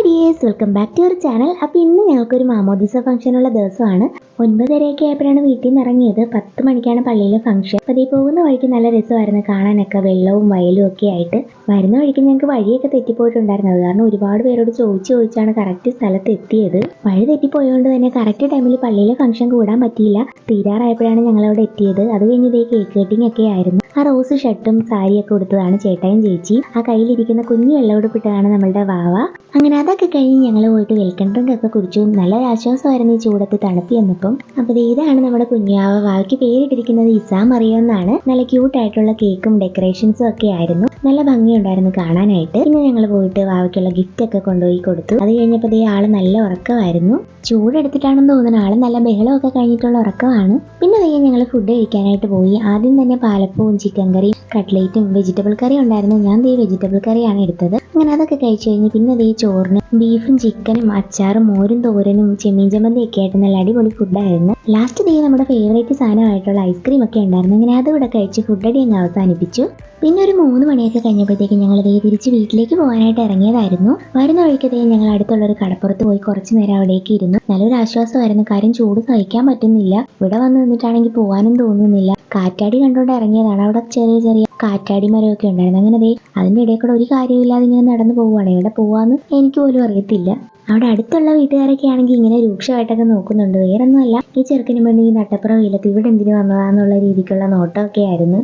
Dears, welcome back to your channel. അപ്പോൾ ഇന്ന് ഞങ്ങൾക്കൊരു മാമോദിസ ഫംഗ്ഷനുള്ള ദിവസമാണ്. 9:30 ആയപ്പോഴാണ് വീട്ടിൽ നിന്ന് ഇറങ്ങിയത്. 10 മണിക്കാണ് പള്ളിയിലെ ഫംഗ്ഷൻ. അപ്പോൾ ഈ പോകുന്ന വഴിക്ക് നല്ല രസമായിരുന്നു കാണാനൊക്കെ, വെള്ളവും വയലും ഒക്കെ ആയിട്ട്. വരുന്ന വഴിക്ക് ഞങ്ങൾക്ക് വഴിയൊക്കെ തെറ്റിപ്പോയിട്ടുണ്ടായിരുന്നു. അത് കാരണം ഒരുപാട് പേരോട് ചോദിച്ചാണ് കറക്റ്റ് സ്ഥലത്ത് എത്തിയത്. വഴി തെറ്റിപ്പോയതുകൊണ്ട് തന്നെ കറക്റ്റ് ടൈമിൽ പള്ളിയിലെ ഫംഗ്ഷൻ കൂടാൻ പറ്റിയില്ല. തീരാറായപ്പോഴാണ് ഞങ്ങളവിടെ എത്തിയത്. അത് കഴിഞ്ഞ് കേക്ക് കട്ടിംഗ് ഒക്കെ ആയിരുന്നു. ആ റോസ് ഷർട്ടും സാരിയൊക്കെ കൊടുത്തതാണ് ചേട്ടായും ചേച്ചി. ആ കയ്യിലിരിക്കുന്ന കുഞ്ഞു വെള്ളമെടുപ്പിട്ടതാണ് നമ്മളുടെ വാവ. അങ്ങനെ അതൊക്കെ കഴിഞ്ഞ് ഞങ്ങൾ പോയിട്ട് വെൽക്കം ഡ്രിങ്ക് ഒക്കെ കുടിച്ചു. നല്ലൊരു ആശ്വാസമായിരുന്നു ഈ ചൂടത്ത് തണുപ്പ് ചെന്നപ്പം. അപ്പോൾ ഇതാണ് നമ്മുടെ കുഞ്ഞുവാവ. വാവയ്ക്ക് പേരിട്ടിരിക്കുന്നത് ഇസാ മറിയം എന്നാണ്. നല്ല ക്യൂട്ടായിട്ടുള്ള കേക്കും ഡെക്കറേഷൻസും ഒക്കെ ആയിരുന്നു. നല്ല ഭംഗിയുണ്ടായിരുന്നു കാണാനായിട്ട്. പിന്നെ ഞങ്ങൾ പോയിട്ട് വാവയ്ക്കുള്ള ഗിഫ്റ്റ് ഒക്കെ കൊണ്ടുപോയി കൊടുത്തു. അത് കഴിഞ്ഞപ്പോൾ ആള് നല്ല ഉറക്കമായിരുന്നു. ചൂടെടുത്തിട്ടാണെന്ന് തോന്നുന്നു. ആള് നല്ല ബഹളമൊക്കെ കഴിഞ്ഞിട്ടുള്ള ഉറക്കമാണ്. പിന്നെ ഞങ്ങൾ ഫുഡ് കഴിക്കാനായിട്ട് പോയി. ആദ്യം തന്നെ പാലപ്പവും ചിക്കൻ കറിയും കട്ട്ലേറ്റും വെജിറ്റബിൾ കറിയും ഉണ്ടായിരുന്നു. ഞാൻ വെജിറ്റബിൾ കറിയാണ് എടുത്തത്. അങ്ങനെ അതൊക്കെ കഴിച്ചു കഴിഞ്ഞ് പിന്നെ ചോറിന് ബീഫും ചിക്കനും അച്ചാറും മോരും തോരനും ചെമ്മീൻ ചമ്മന്തി ഒക്കെ ആയിട്ട് നല്ല അടിപൊളി ഫുഡായിരുന്നു. ലാസ്റ്റ് നമ്മുടെ ഫേവറേറ്റ് സാധനമായിട്ടുള്ള ഐസ്ക്രീം ഒക്കെ ഉണ്ടായിരുന്നു. അങ്ങനെ അതിവിടെ കഴിച്ച് ഫുഡ് അടി അങ്ങ് അവസാനിപ്പിച്ചു. പിന്നെ ഒരു 3 മണിയൊക്കെ കഴിഞ്ഞപ്പോഴത്തേക്കും ഞങ്ങൾ തിരിച്ച് വീട്ടിലേക്ക് പോകാനായിട്ട് ഇറങ്ങിയതായിരുന്നു. വരുന്ന വഴിക്കതേ ഞങ്ങൾ അടുത്തുള്ള ഒരു കടപ്പുറത്ത് പോയി കുറച്ച് നേരം അവിടേക്ക് ഇരുന്നു. നല്ലൊരു ആശ്വാസമായിരുന്നു. കാര്യം ചൂട് സഹിക്കാൻ പറ്റുന്നില്ല. ഇവിടെ വന്ന് നിന്നിട്ടാണെങ്കിൽ പോകാനും തോന്നുന്നില്ല. കാറ്റാടി കണ്ടുകൊണ്ട് ഇറങ്ങിയതാണ്. അവിടെ ചെറിയ കാറ്റാടി മരമൊക്കെ ഉണ്ടായിരുന്നു. അങ്ങനെ അതിൻ്റെ ഇടയിൽ കൂടെ ഒരു കാര്യമില്ലാതെ ഇങ്ങനെ നടന്നു പോവുകയാണ്. എവിടെ പോവാന്ന് എനിക്ക് പോലും അറിയത്തില്ല. അവിടെ അടുത്തുള്ള വീട്ടുകാരൊക്കെ ആണെങ്കിൽ ഇങ്ങനെ രൂക്ഷമായിട്ടൊക്കെ നോക്കുന്നുണ്ട്. വേറൊന്നുമല്ല, ഈ ചെറുക്കിന് വേണ്ടി ഈ നട്ടപ്പുറം വെയിലത്ത് ഇവിടെ എന്തിനു വന്നതാന്നുള്ള രീതിക്കുള്ള നോട്ടമൊക്കെ ആയിരുന്നു.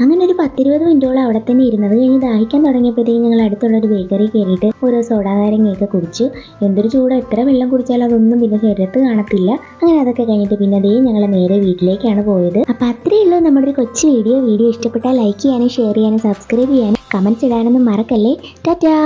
അങ്ങനെ ഒരു 10-20 മിനിറ്റോളം അവിടെ തന്നെ ഇരുന്നത് കഴിഞ്ഞ് ദാഹിക്കാൻ തുടങ്ങിയപ്പോഴത്തേക്കും ഞങ്ങൾ അടുത്തുള്ളൊരു ബേക്കറി കയറിയിട്ട് ഓരോ സോഡാ നാരങ്ങയൊക്കെ കുടിച്ചു. എന്തൊരു ചൂട്, എത്ര വെള്ളം കുടിച്ചാലും അതൊന്നും പിന്നെ ശരീരത്ത് കാണത്തില്ല. അങ്ങനെ അതൊക്കെ കഴിഞ്ഞിട്ട് പിന്നെ ഞങ്ങൾ നേരെ വീട്ടിലേക്കാണ് പോയത്. അപ്പോൾ അത്രയേ ഉള്ളൂ നമ്മുടെ ഒരു കൊച്ചു വീഡിയോ ഇഷ്ടപ്പെട്ടാൽ ലൈക്ക് ചെയ്യാനും ഷെയർ ചെയ്യാനും സബ്സ്ക്രൈബ് ചെയ്യാനും കമൻറ്റ്സ് ഇടാനൊന്നും മറക്കല്ലേ. ടാറ്റാ.